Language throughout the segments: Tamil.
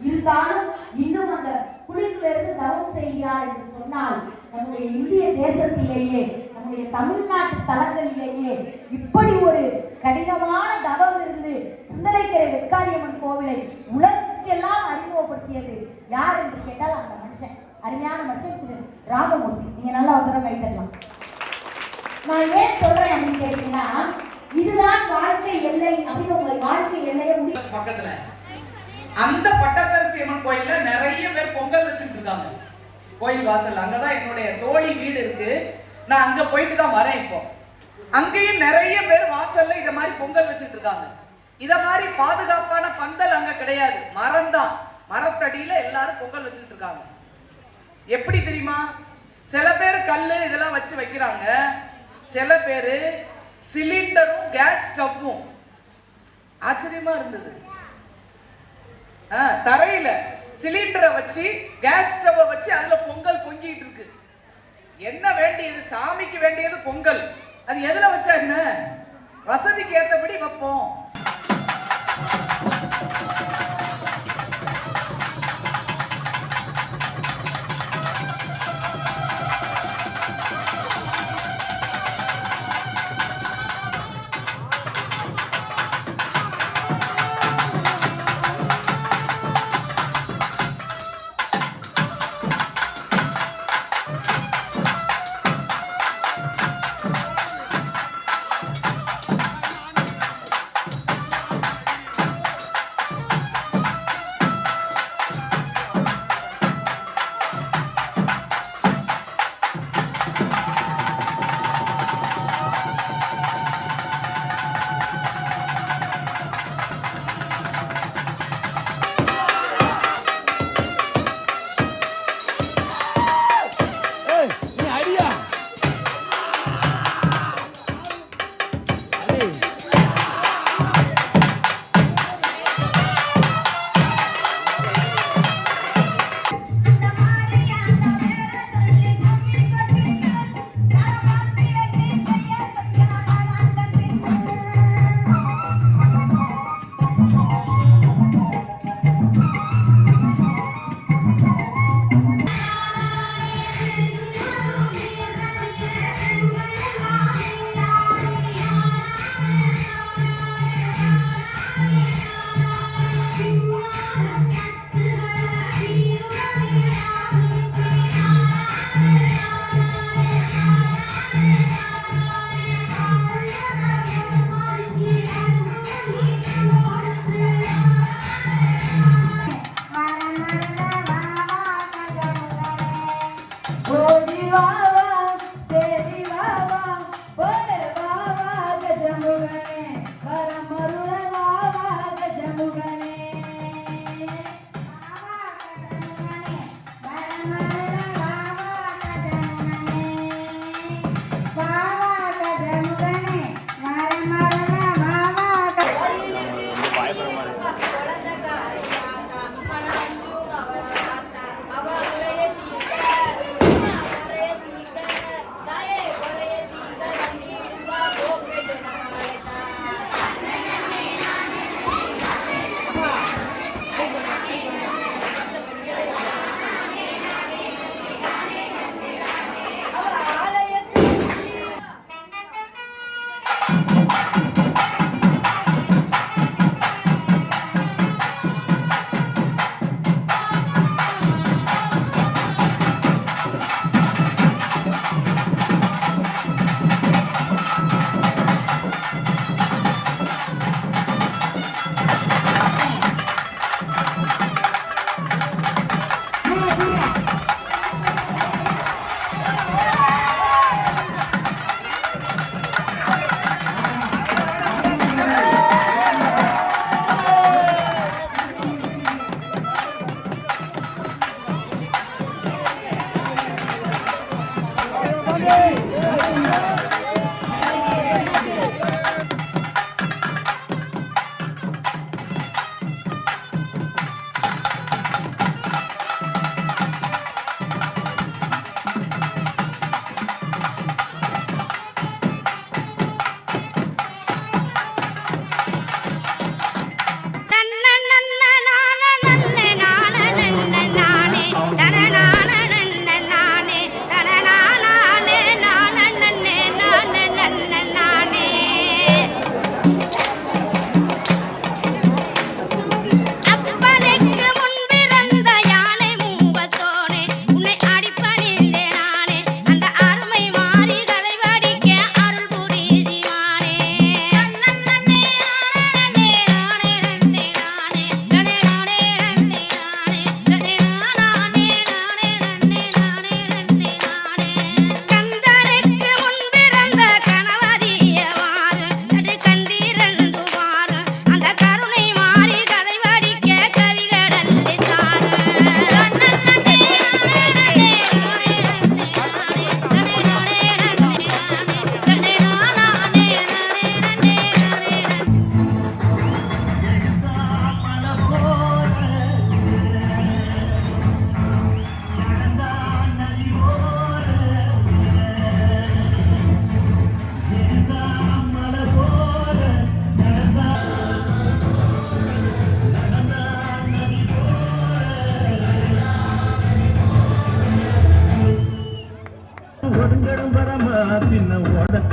இருந்தாலும் இன்னும் அந்த குளிரிலிருந்து தவம் செய்கிறார் என்று சொன்னால் நம்முடைய இந்திய தேசத்திலேயே நம்முடைய தமிழ்நாட்டு தலங்களிலேயே இப்படி ஒரு கடினமான தவம் இருந்து சிந்தனைக்கரை வெக்காளியம்மன் கோவிலை உலகத்துக்கெல்லாம் அறிமுகப்படுத்தியது யார் என்று கேட்டால் அந்த மனுஷன், அருமையான மனுஷன் திரு ராமமூர்த்தி. நீங்க நல்லா ஒரு தடவை கை தட்டலாம். நான் ஏன் சொல்றேன் அப்படின்னு கேட்டீங்கன்னா, இதுதான் வாழ்க்கை எல்லை அப்படின்னு உங்க வாழ்க்கை எல்லையை பக்கத்துல அந்த பட்டத்தரசி அம்மன் கோயில்ல நிறைய பேர் பொங்கல் வச்சுட்டு இருக்காங்க. கோயில் வாசல் அங்கதான் என்னுடைய தோழி வீடு இருக்கு. நான் அங்க போயிட்டு தான் வரேன். இப்போ அங்கேயும் நிறைய பேர் வாசல்ல இத மாதிரி பொங்கல் வச்சுட்டு இருக்காங்க. இத மாதிரி பாதுகாப்பான பந்தல் அங்க கிடையாது, மரம் தான். மரத்தடியில எல்லாரும் பொங்கல் வச்சுட்டு இருக்காங்க. எப்படி தெரியுமா? சில பேர் கல்லு இதெல்லாம் வச்சு வைக்கிறாங்க, சில பேரு சிலிண்டரும் கேஸ் ஸ்டவ்வும். ஆச்சரியமா இருந்தது. தரையில சிலிண்டரை வச்சு கேஸ் ஸ்டவ் வச்சு அதுல பொங்கல் பொங்கிட்டு இருக்கு. என்ன வேண்டியது? சாமிக்கு வேண்டியது பொங்கல். அது எதுல வச்சா என்ன? வசதிக்கு ஏத்தபடி வைப்போம்.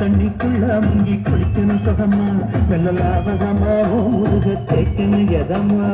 தண்ணிக்குள்ள முங்கி குளிக்கணும் சுகமா வெள்ளலாவதமா முருக தேக்கணும் எதமா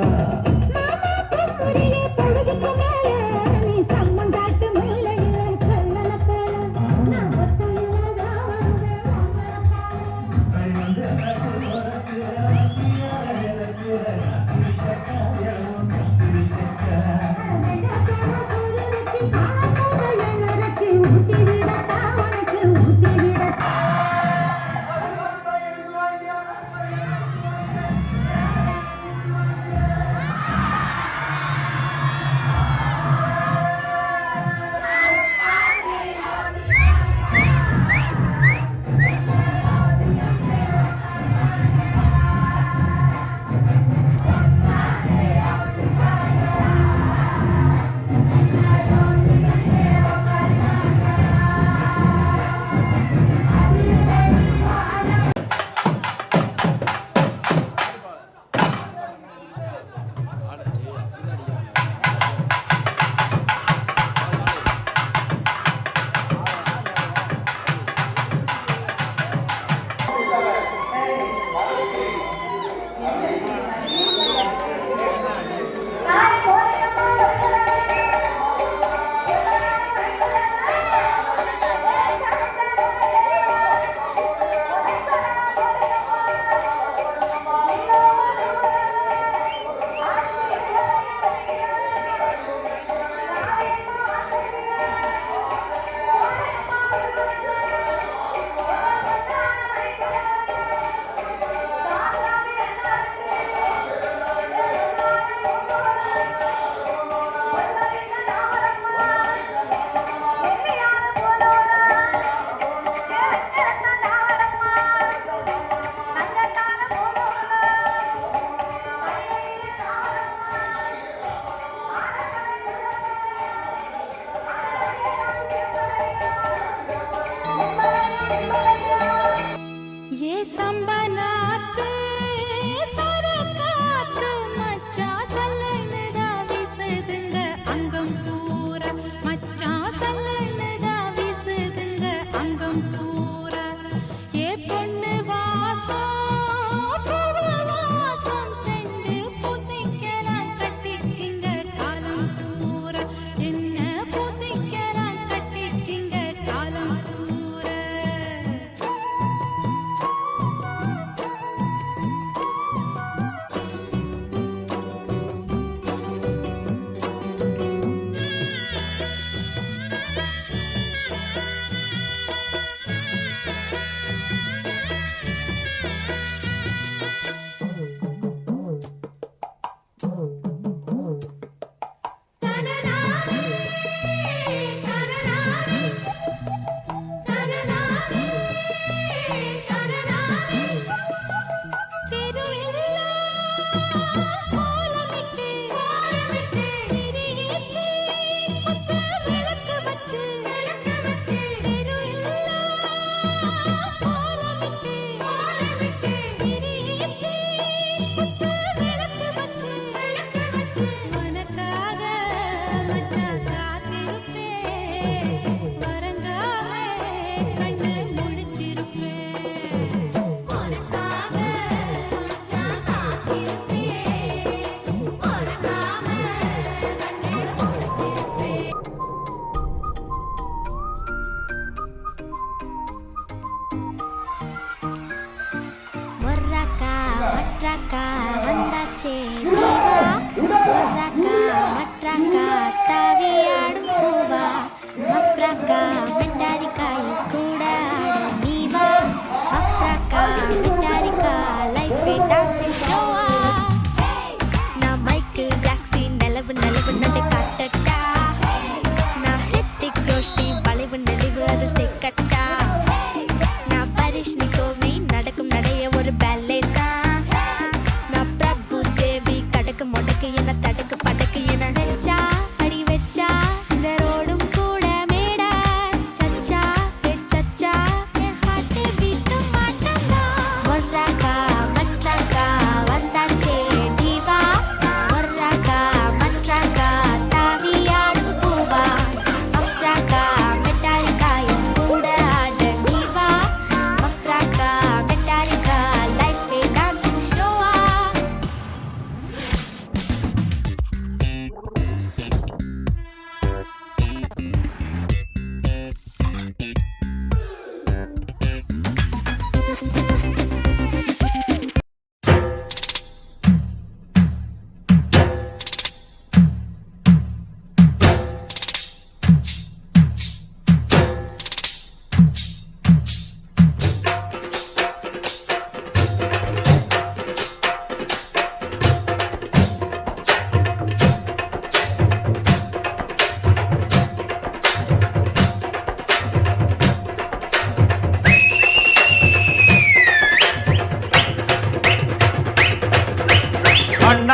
மற்றக்கா வந்தாச்சே தேவா ஒர்ரக்கா மற்றக்கா தாவியாடும் பூவா மஃப்ரக்கா மெட்டாரிக்காய் கூட ஆட நீவா மஃப்ரக்கா மெட்டாரிக்கா லைஃபே டான்சிங் ஷோவா நான் மைக்கேல் ஜாக்சன் நிலவு நிலவு நடு காட்டட்டா நான் ஹித்திக் ரோஷி வளைவு நெளிவு அது செக்கட்டா நான் பரிஷ்னி கோவி நடக்கும் நடைய ஒரு பேலே தான் நான்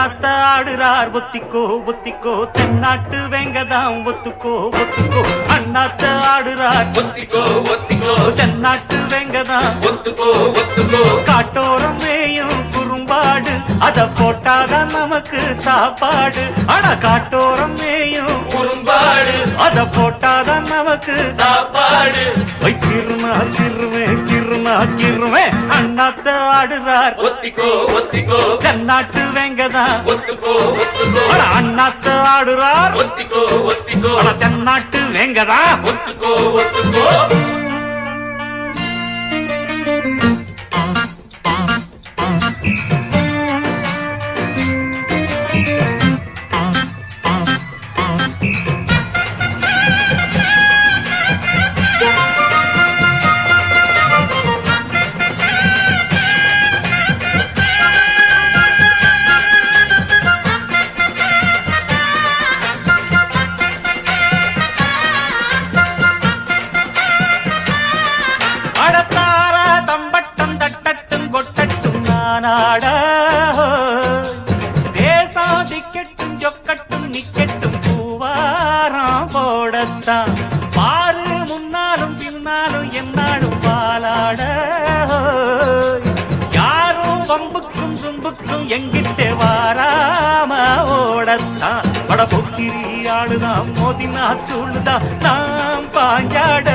அண்ணாத்த ஆடுறார் ஒத்திக்கோ ஒத்திக்கோ தென்னாட்டு வெங்கதாம் ஒத்துக்கோ ஒத்துக்கோ அண்ணாத்த ஆடுறார் ஒத்திக்கோ ஒத்திக்கோ தென்னாட்டு வெங்கதாம் ஒத்துக்கோ ஒத்துக்கோ காட்டோரம் மேயும் குறும்பாடு அத போட்டாதான் நமக்கு சாப்பாடு ஆனா காட்டோரம் மேயும் குறும்பாடு அத போட்டாதான் நமக்கு சாப்பாடு சிறுமா சிறுமே சிறுமா சிறுமே அண்ணாத்த ஆடுறார் ஒத்திக்கோ ஒத்திக்கோ தென்னாட்டு வெங்கதான் ஒத்துக்கோ ஒத்துக்கோ அண்ணாத்த ஆடுறார் ஒத்திக்கோ ஒத்திக்கோ தென்னாட்டு வெங்கதான் ஒத்துக்கோ ஒத்துக்கோ தேசம் திக்கெட்டும் சொக்கட்டும் நிக்கட்டும் பூவாரம் போடத்தான் பாரு முன்னாலும் பின்னாலும் என்னாலும் பாலாட யாரும் வம்புக்கும் தும்புக்கும் எங்கிட்டே வாராம ஓடத்தான் பட பொக்கிரி ஆடுதான் மோதினா தூளுதான் நாம் பாஞ்சாட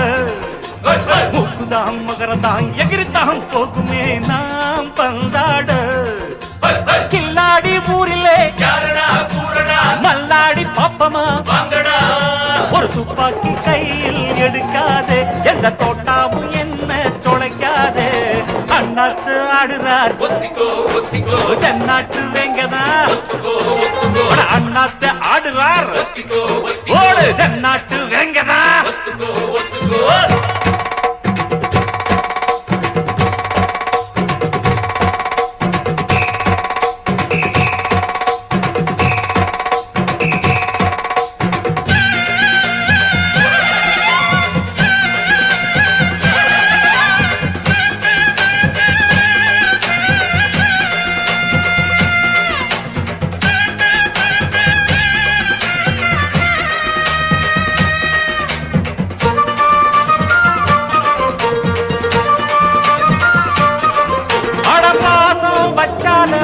மூக்குதாம் மகரதாம் எகிரித்தாம் போக்குமே நாம் பந்தாட கில்லாடி ஊரிலே யாரடா பூரடா மல்லாடி பாப்பமா வாங்கடா ஒரு துப்பாக்கி கையில் எடுக்காதே எந்த தோட்டாவும் என்ன தொலைக்காதே அண்ணாத்து ஆடுறார் ஒத்திக்கோ ஒத்திக்கோ தென்னாட்டு வெங்கதா ஒத்துக்கோ ஒத்துக்கோ அண்ணாத்து ஆடுறார் ஒத்திக்கோ ஒத்திக்கோ ஓடு தென்னாட்டு வெங்கதா ஒத்துக்கோ ஒத்துக்கோ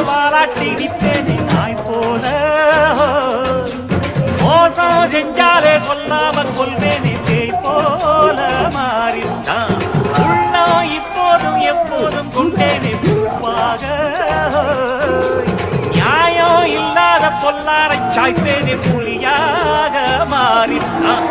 வாராட்டி நிப்பேனே நாய் போல மோசம் செஞ்சாலே கொல்லாம கொள்வேனே தேய் போல மாறித்தான் உள்ளம் இப்போதும் எப்போதும் கொண்டேனே பூப்பாக நியாயம் இல்லாத பொல்லாரை சாய்ப்பேனே புலியாக மாறித்தான்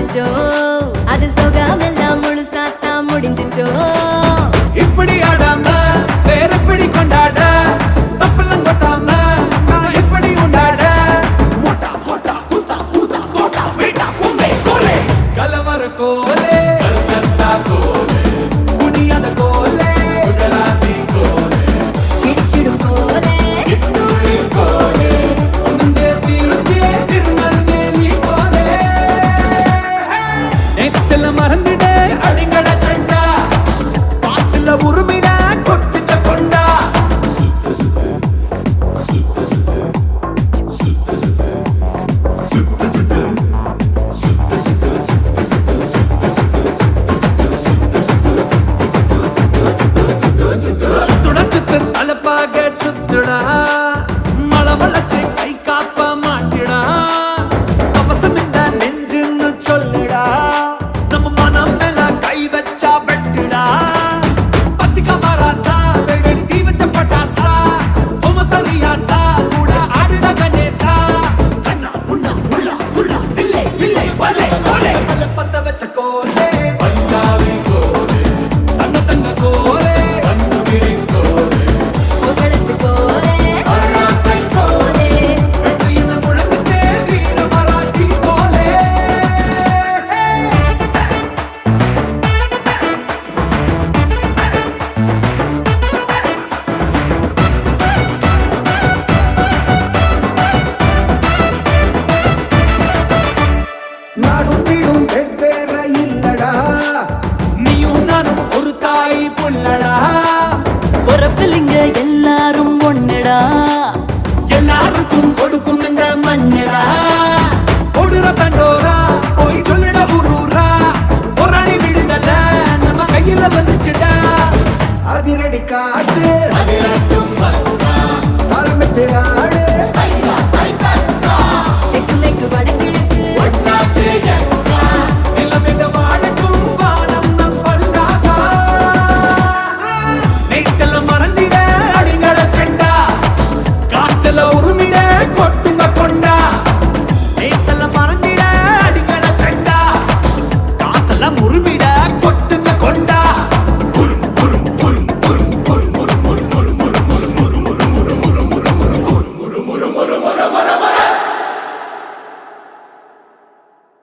வந்துச்சோ அதில் சொகாமெல்லாம் முழுசாத்தான் முடிஞ்சுச்சோ இப்படி ஆடாம வேற எப்படி கொண்டாட தப்பெல்லாம் கொட்டாம நான் எப்படி உண்டாட மோட்டா போட்டா கூத்தா கூத்தா தோட்டா வீட்டா கும்பே கோலே கலவர கோலே கல்கத்தா கோலே குனியாத கோலே குஜராத்தி கோலே கிடிச்சிடும் கோலே இத்தூரி கோலே ஒன்னந்தேசி ருச்சி திருநெல்வேலி கோலே நேத்துல மறந்துட அடிங்கட சண்டா பாட்டுல உருமிட கொட்டிட்ட கொண்டா சுத்து சுத்து சுத்து சுத்து சுத்து சுத்து சுத்து சுத்து சுத்து சுத்துடா சுத்து தலப்பாக சுத்துடா மழை வளச்சு கை காப்ப மாட்டிடா அவசம் இந்த நெஞ்சுன்னு சொல்லுடா நம்ம மனம் மேல கை வச்சா வெட்டுடா பத்திகா மராசா வெடி தீ வச்ச பட்டாசா உம சரியாசா கூட ஆடுடா கணேசா கண்ணா முன்னா முள்ளா சுள்ளா தில்லை வில்லை வல்லை கோலே தல பத்த வச்ச கோலே பஞ்சாபி கோலே தங்க தங்க கோலே கண்ணுகிரி கோலே புகழத்து கோலே அராசை கோலே வெற்றியின் முழங்குச்சே வீர மராட்டி கோலே நாடும் வீடும் வெவ்வேற இல்லடா நீயும் நானும் ஒரு தாய் புள்ளடா பொறப்பிலிங்க எல்லாரும்